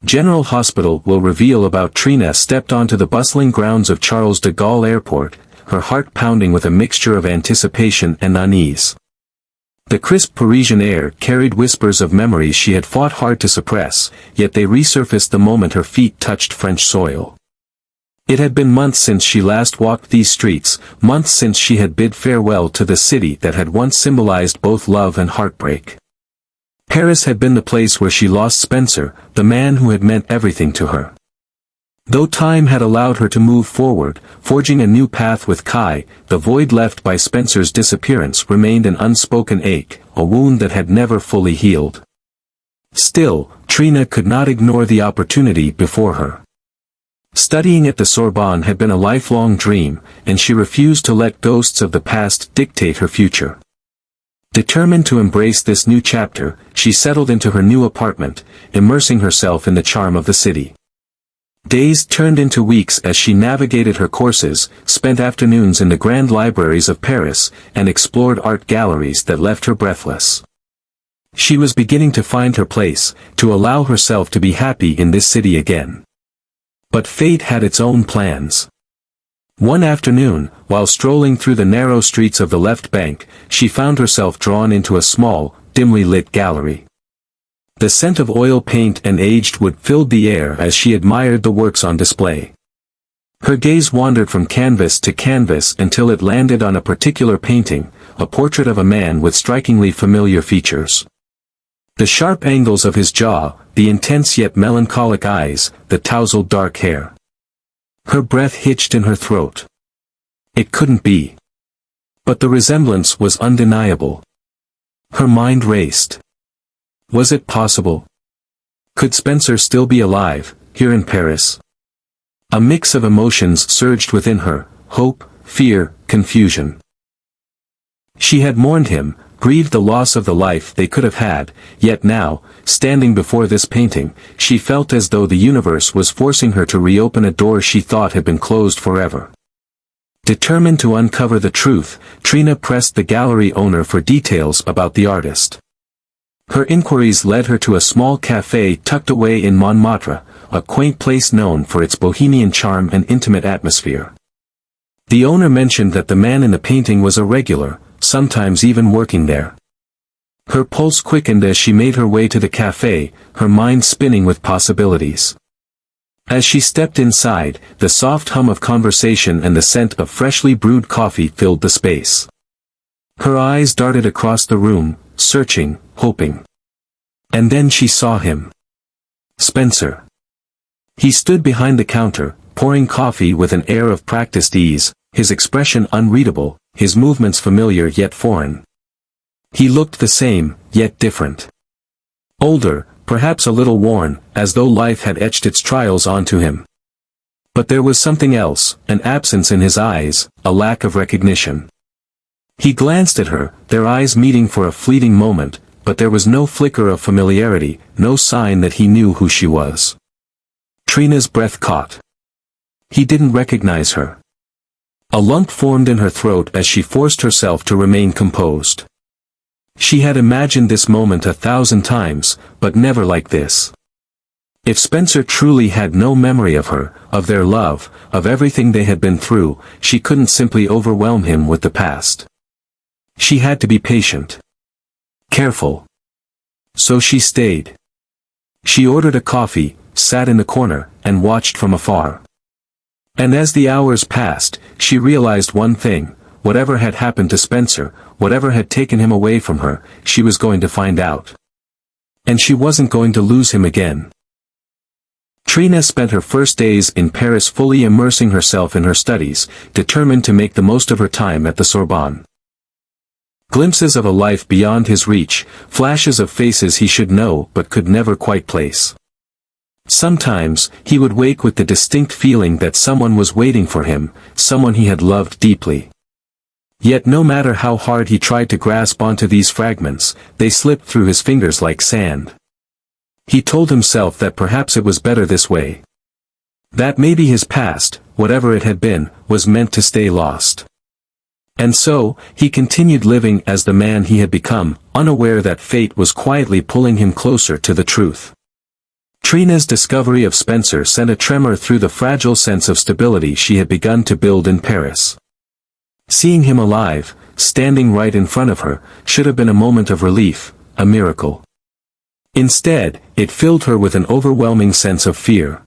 General Hospital will reveal about Trina stepped onto the bustling grounds of Charles de Gaulle Airport, her heart pounding with a mixture of anticipation and unease. The crisp Parisian air carried whispers of memories she had fought hard to suppress, yet they resurfaced the moment her feet touched French soil. It had been months since she last walked these streets, months since she had bid farewell to the city that had once symbolized both love and heartbreak. Paris had been the place where she lost Spencer, the man who had meant everything to her. Though time had allowed her to move forward, forging a new path with Kai, the void left by Spencer's disappearance remained an unspoken ache, a wound that had never fully healed. Still, Trina could not ignore the opportunity before her. Studying at the Sorbonne had been a lifelong dream, and she refused to let ghosts of the past dictate her future. Determined to embrace this new chapter, she settled into her new apartment, immersing herself in the charm of the city. Days turned into weeks as she navigated her courses, spent afternoons in the grand libraries of Paris, and explored art galleries that left her breathless. She was beginning to find her place, to allow herself to be happy in this city again. But fate had its own plans. One afternoon, while strolling through the narrow streets of the left bank, she found herself drawn into a small, dimly lit gallery. The scent of oil paint and aged wood filled the air as she admired the works on display. Her gaze wandered from canvas to canvas until it landed on a particular painting, a portrait of a man with strikingly familiar features. The sharp angles of his jaw, the intense yet melancholic eyes, the tousled dark hair. Her breath hitched in her throat. It couldn't be. But the resemblance was undeniable. Her mind raced. Was it possible? Could Spencer still be alive, here in Paris? A mix of emotions surged within her, hope, fear, confusion. She had mourned him, grieved the loss of the life they could have had, yet now, standing before this painting, she felt as though the universe was forcing her to reopen a door she thought had been closed forever. Determined to uncover the truth, Trina pressed the gallery owner for details about the artist. Her inquiries led her to a small café tucked away in Montmartre, a quaint place known for its bohemian charm and intimate atmosphere. The owner mentioned that the man in the painting was a regular, sometimes even working there. Her pulse quickened as she made her way to the café, her mind spinning with possibilities. As she stepped inside, the soft hum of conversation and the scent of freshly brewed coffee filled the space. Her eyes darted across the room, searching, hoping. And then she saw him. Spencer. He stood behind the counter, pouring coffee with an air of practiced ease, his expression unreadable, his movements familiar yet foreign. He looked the same, yet different. Older, perhaps a little worn, as though life had etched its trials onto him. But there was something else, an absence in his eyes, a lack of recognition. He glanced at her, their eyes meeting for a fleeting moment, but there was no flicker of familiarity, no sign that he knew who she was. Trina's breath caught. He didn't recognize her. A lump formed in her throat as she forced herself to remain composed. She had imagined this moment 1,000 times, but never like this. If Spencer truly had no memory of her, of their love, of everything they had been through, she couldn't simply overwhelm him with the past. She had to be patient. Careful. So she stayed. She ordered a coffee, sat in the corner, and watched from afar. And as the hours passed, she realized one thing: whatever had happened to Spencer, whatever had taken him away from her, she was going to find out. And she wasn't going to lose him again. Trina spent her first days in Paris fully immersing herself in her studies, determined to make the most of her time at the Sorbonne. Glimpses of a life beyond his reach, flashes of faces he should know but could never quite place. Sometimes, he would wake with the distinct feeling that someone was waiting for him, someone he had loved deeply. Yet no matter how hard he tried to grasp onto these fragments, they slipped through his fingers like sand. He told himself that perhaps it was better this way. That maybe his past, whatever it had been, was meant to stay lost. And so, he continued living as the man he had become, unaware that fate was quietly pulling him closer to the truth. Trina's discovery of Spencer sent a tremor through the fragile sense of stability she had begun to build in Paris. Seeing him alive, standing right in front of her, should have been a moment of relief, a miracle. Instead, it filled her with an overwhelming sense of fear.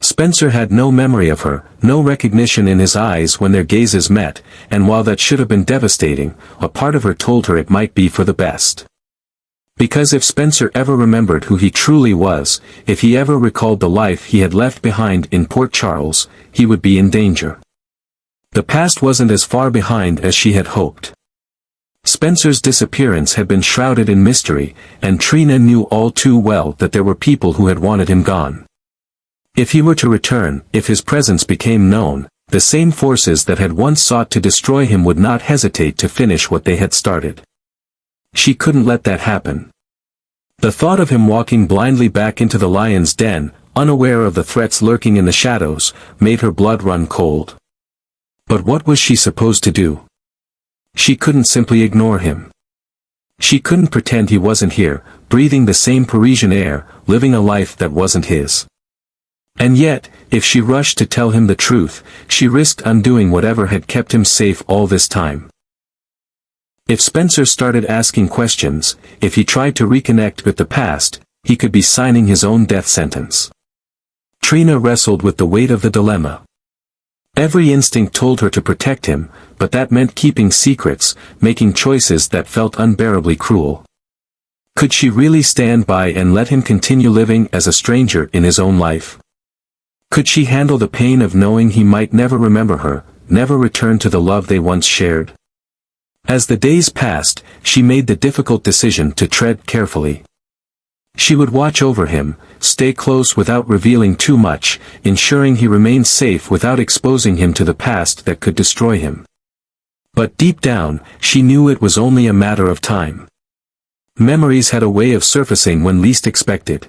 Spencer had no memory of her, no recognition in his eyes when their gazes met, and while that should have been devastating, a part of her told her it might be for the best. Because if Spencer ever remembered who he truly was, if he ever recalled the life he had left behind in Port Charles, he would be in danger. The past wasn't as far behind as she had hoped. Spencer's disappearance had been shrouded in mystery, and Trina knew all too well that there were people who had wanted him gone. If he were to return, if his presence became known, the same forces that had once sought to destroy him would not hesitate to finish what they had started. She couldn't let that happen. The thought of him walking blindly back into the lion's den, unaware of the threats lurking in the shadows, made her blood run cold. But what was she supposed to do? She couldn't simply ignore him. She couldn't pretend he wasn't here, breathing the same Parisian air, living a life that wasn't his. And yet, if she rushed to tell him the truth, she risked undoing whatever had kept him safe all this time. If Spencer started asking questions, if he tried to reconnect with the past, he could be signing his own death sentence. Trina wrestled with the weight of the dilemma. Every instinct told her to protect him, but that meant keeping secrets, making choices that felt unbearably cruel. Could she really stand by and let him continue living as a stranger in his own life? Could she handle the pain of knowing he might never remember her, never return to the love they once shared? As the days passed, she made the difficult decision to tread carefully. She would watch over him, stay close without revealing too much, ensuring he remained safe without exposing him to the past that could destroy him. But deep down, she knew it was only a matter of time. Memories had a way of surfacing when least expected.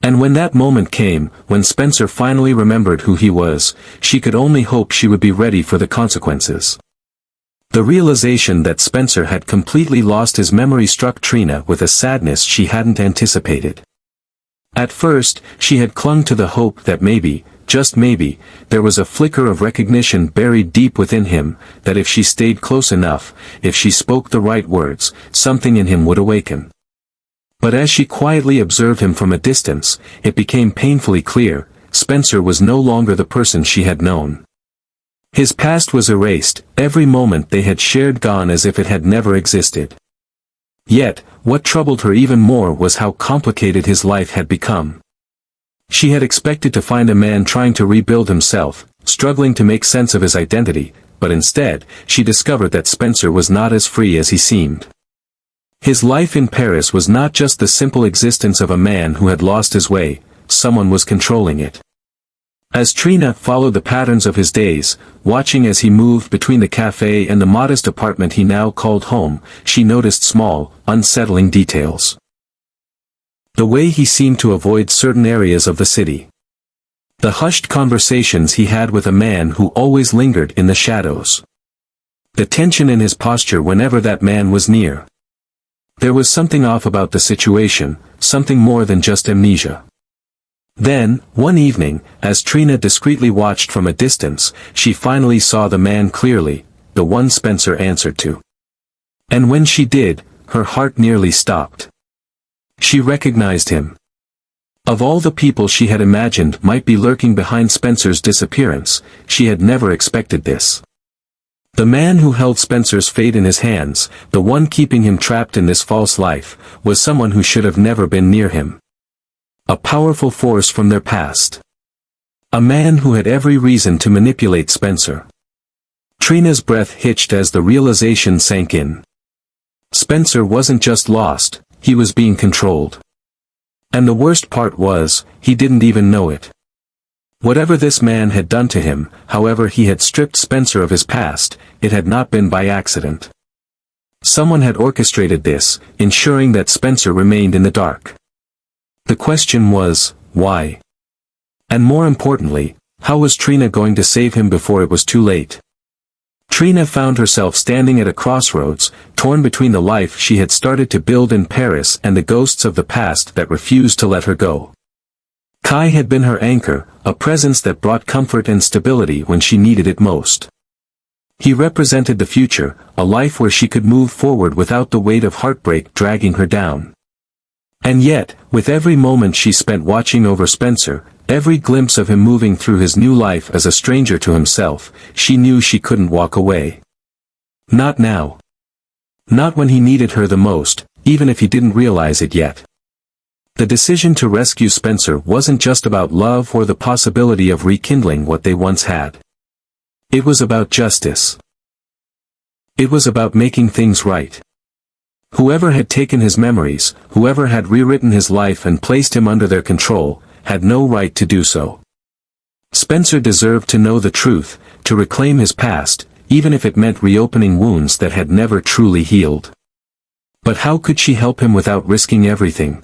And when that moment came, when Spencer finally remembered who he was, she could only hope she would be ready for the consequences. The realization that Spencer had completely lost his memory struck Trina with a sadness she hadn't anticipated. At first, she had clung to the hope that maybe, just maybe, there was a flicker of recognition buried deep within him, that if she stayed close enough, if she spoke the right words, something in him would awaken. But as she quietly observed him from a distance, it became painfully clear, Spencer was no longer the person she had known. His past was erased, every moment they had shared gone as if it had never existed. Yet, what troubled her even more was how complicated his life had become. She had expected to find a man trying to rebuild himself, struggling to make sense of his identity, but instead, she discovered that Spencer was not as free as he seemed. His life in Paris was not just the simple existence of a man who had lost his way, someone was controlling it. As Trina followed the patterns of his days, watching as he moved between the cafe and the modest apartment he now called home, she noticed small, unsettling details. The way he seemed to avoid certain areas of the city. The hushed conversations he had with a man who always lingered in the shadows. The tension in his posture whenever that man was near. There was something off about the situation, something more than just amnesia. Then, one evening, as Trina discreetly watched from a distance, she finally saw the man clearly, the one Spencer answered to. And when she did, her heart nearly stopped. She recognized him. Of all the people she had imagined might be lurking behind Spencer's disappearance, she had never expected this. The man who held Spencer's fate in his hands, the one keeping him trapped in this false life, was someone who should have never been near him. A powerful force from their past. A man who had every reason to manipulate Spencer. Trina's breath hitched as the realization sank in. Spencer wasn't just lost, he was being controlled. And the worst part was, he didn't even know it. Whatever this man had done to him, however he had stripped Spencer of his past, it had not been by accident. Someone had orchestrated this, ensuring that Spencer remained in the dark. The question was, why? And more importantly, how was Trina going to save him before it was too late? Trina found herself standing at a crossroads, torn between the life she had started to build in Paris and the ghosts of the past that refused to let her go. Kai had been her anchor, a presence that brought comfort and stability when she needed it most. He represented the future, a life where she could move forward without the weight of heartbreak dragging her down. And yet, with every moment she spent watching over Spencer, every glimpse of him moving through his new life as a stranger to himself, she knew she couldn't walk away. Not now. Not when he needed her the most, even if he didn't realize it yet. The decision to rescue Spencer wasn't just about love or the possibility of rekindling what they once had. It was about justice. It was about making things right. Whoever had taken his memories, whoever had rewritten his life and placed him under their control, had no right to do so. Spencer deserved to know the truth, to reclaim his past, even if it meant reopening wounds that had never truly healed. But how could she help him without risking everything?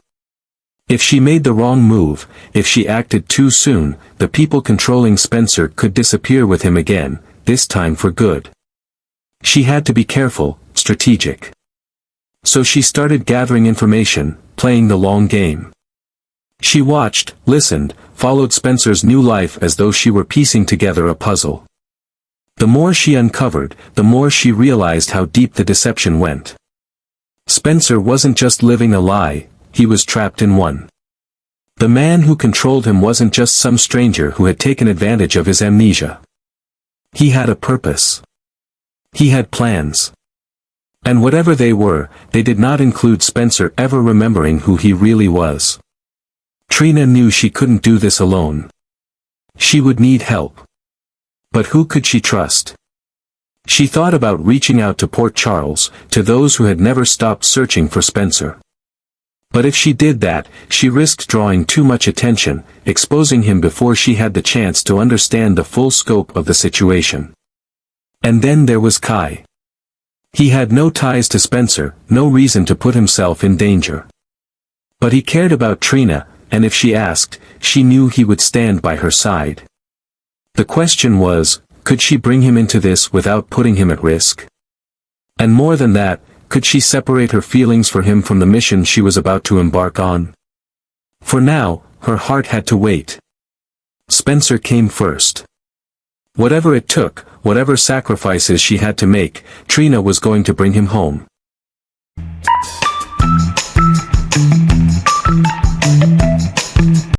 If she made the wrong move, if she acted too soon, the people controlling Spencer could disappear with him again, this time for good. She had to be careful, strategic. So she started gathering information, playing the long game. She watched, listened, followed Spencer's new life as though she were piecing together a puzzle. The more she uncovered, the more she realized how deep the deception went. Spencer wasn't just living a lie, he was trapped in one. The man who controlled him wasn't just some stranger who had taken advantage of his amnesia. He had a purpose. He had plans. And whatever they were, they did not include Spencer ever remembering who he really was. Trina knew she couldn't do this alone. She would need help. But who could she trust? She thought about reaching out to Port Charles, to those who had never stopped searching for Spencer. But if she did that, she risked drawing too much attention, exposing him before she had the chance to understand the full scope of the situation. And then there was Kai. He had no ties to Spencer, no reason to put himself in danger. But he cared about Trina, and if she asked, she knew he would stand by her side. The question was, could she bring him into this without putting him at risk? And more than that, could she separate her feelings for him from the mission she was about to embark on? For now, her heart had to wait. Spencer came first. Whatever it took, whatever sacrifices she had to make, Trina was going to bring him home.